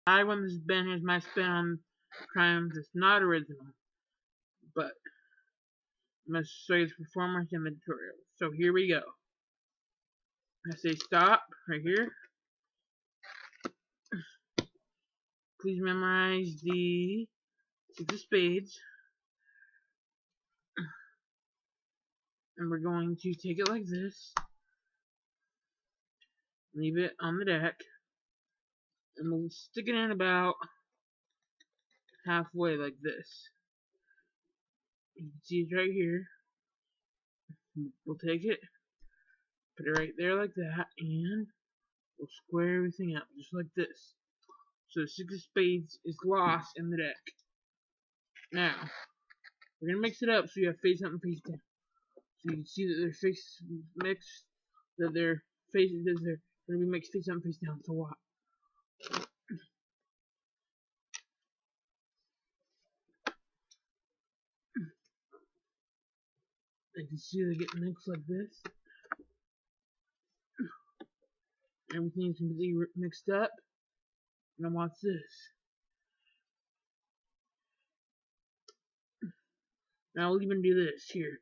I want this Ben here's my spin on crimes. It's not original, but I'm going to show you the performance in the tutorial. So here we go. I say stop right here. Please memorize the 6 of spades. And we're going to take it like this. Leave it on the deck. And we'll stick it in about halfway like this. You can see it right here. We'll take it, put it right there like that, and we'll square everything up just like this. So the 6 of spades is lost in the deck. Now, we're going to mix it up so you have face up and face down. So you can see that their face mixed, that their faces, they're going to be mixed face up and face down. So watch. You can see they get mixed like this. Everything's completely mixed up. Now watch this. Now we'll even do this here.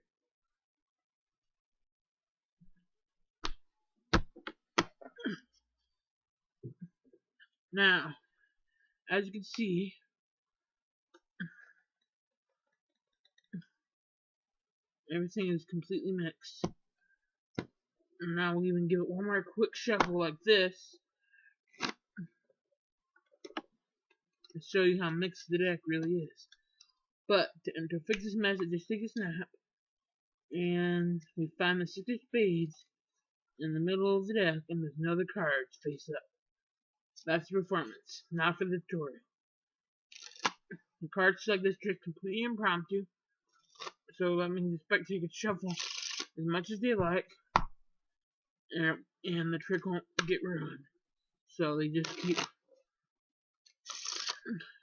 Now, as you can see, everything is completely mixed. And now we'll even give it one more quick shuffle like this to show you how mixed the deck really is. But to fix this mess, just take a snap, and we find the 6 of spades in the middle of the deck, and there's another card face up. That's the performance. Now for the tutorial. The cards select this trick completely impromptu, so that means the spectator can shuffle as much as they like, and the trick won't get ruined. So they just keep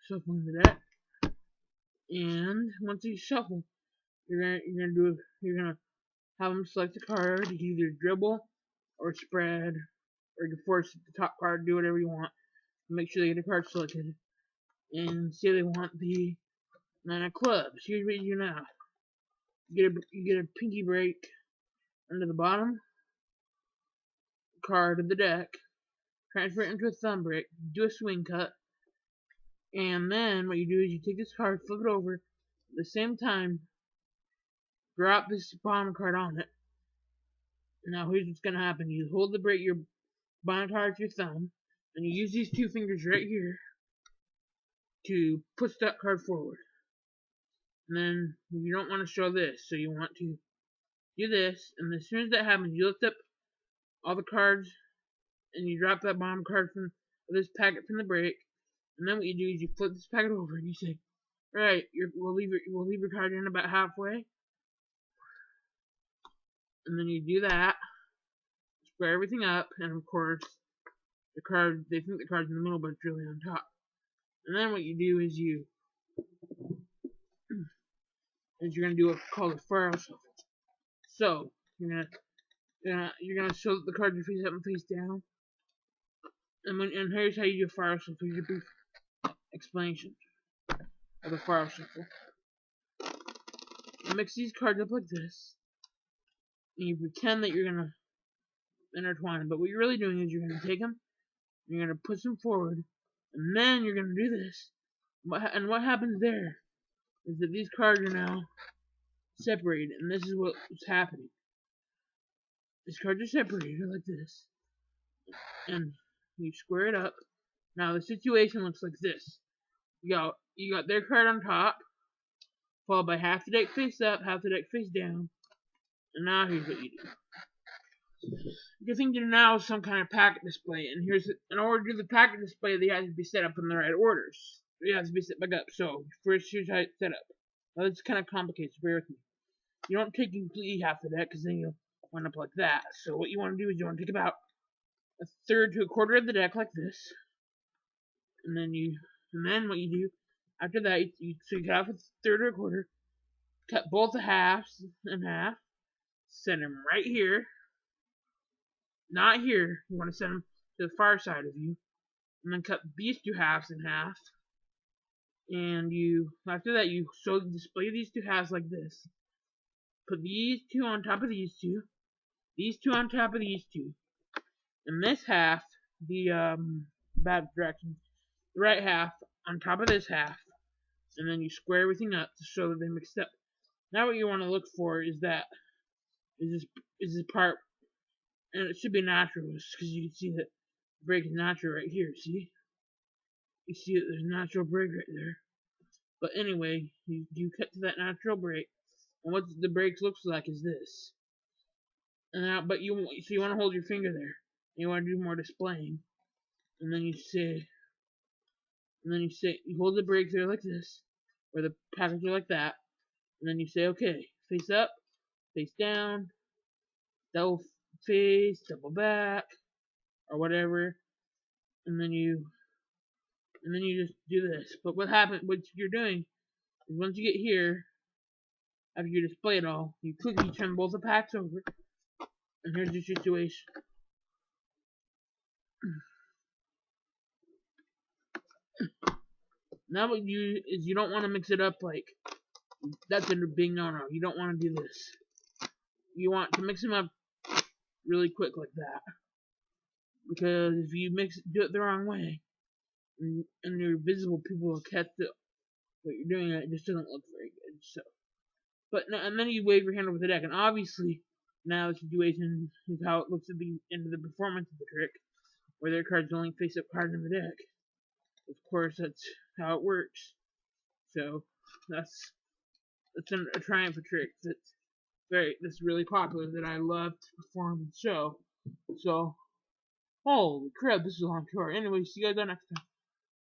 shuffling the deck, and once you shuffle, you're gonna have them select a card. You can either dribble or spread, or you can force the top card to do whatever you want. Make sure they get a card selected, and say they want the 9 of clubs. Here's what you do now. You get a pinky break under the bottom card of the deck, transfer it into a thumb break, do a swing cut, and then what you do is you take this card, flip it over, at the same time, drop this bottom card on it. Now here's what's going to happen. You hold the break, your bottom card with your thumb, and you use these 2 fingers right here to push that card forward. And then you don't want to show this, so you want to do this, and as soon as that happens, you lift up all the cards, and you drop that bottom card from this packet from the break, and then what you do is you flip this packet over, and you say, "Alright, we'll leave your card in about halfway," and then you do that, square everything up, and of course, they think the card's in the middle, but it's really on top. And then what you do is you're gonna do what's called a fire shuffle. So you're gonna show the cards are face up and face down. And here's how you do a fire shuffle. Here's a brief explanation of the fire shuffle. You mix these cards up like this, and you pretend that you're gonna intertwine them. But what you're really doing is you're gonna take them, you're gonna push them forward, and then you're gonna do this. And what happens there is that these cards are now separated, and this is what's happening. These cards are separated like this, and you square it up. Now the situation looks like this. You got their card on top, followed by half the deck face up, half the deck face down, and now here's what you do. The thing to do now is some kind of packet display, and in order to do the packet display, they have to be set up in the right orders. They have to be set back up. So first, here's how it's set up. Now it's kind of complicated, so bear with me. You don't take completely half the deck, because then you'll wind up like that. So what you want to do is you want to take about a third to a quarter of the deck like this, and then what you do after that, you take half a third or a quarter, cut both the halves in half, send them right here, not here. You want to send them to the far side of you, and then cut these two halves in half. And after that, you display these two halves like this. Put these two on top of these two on top of these two, and this half, the bad direction, the right half on top of this half, and then you square everything up to show that they mixed up. Now what you want to look for is this part, and it should be natural, because you can see that the break is natural right here. See, you see that there's a natural break right there. But anyway, you cut to that natural break, and what the break looks like is this. And now, so you want to hold your finger there, and you want to do more displaying, and then you hold the break there like this, or the package like that, and then you say, okay, face up, face down, double face, double back, or whatever, and then you just do this. But what you're doing is once you get here, after you display it all, you quickly turn both the packs over, and here's your situation. Now what you don't want to mix it up like, that's a big no-no. You don't want to do this. You want to mix them up really quick like that. Because if you do it the wrong way, and your visible people will catch what you're doing, it just doesn't look very good. So, and then you wave your hand over the deck, and obviously now the situation is how it looks at the end of the performance of the trick, where their cards only face-up card in the deck. Of course, that's how it works. So that's a triumph of tricks that's really popular, that I love to perform and show. So, holy crap, this is a long tour. Anyway, see you guys on next time.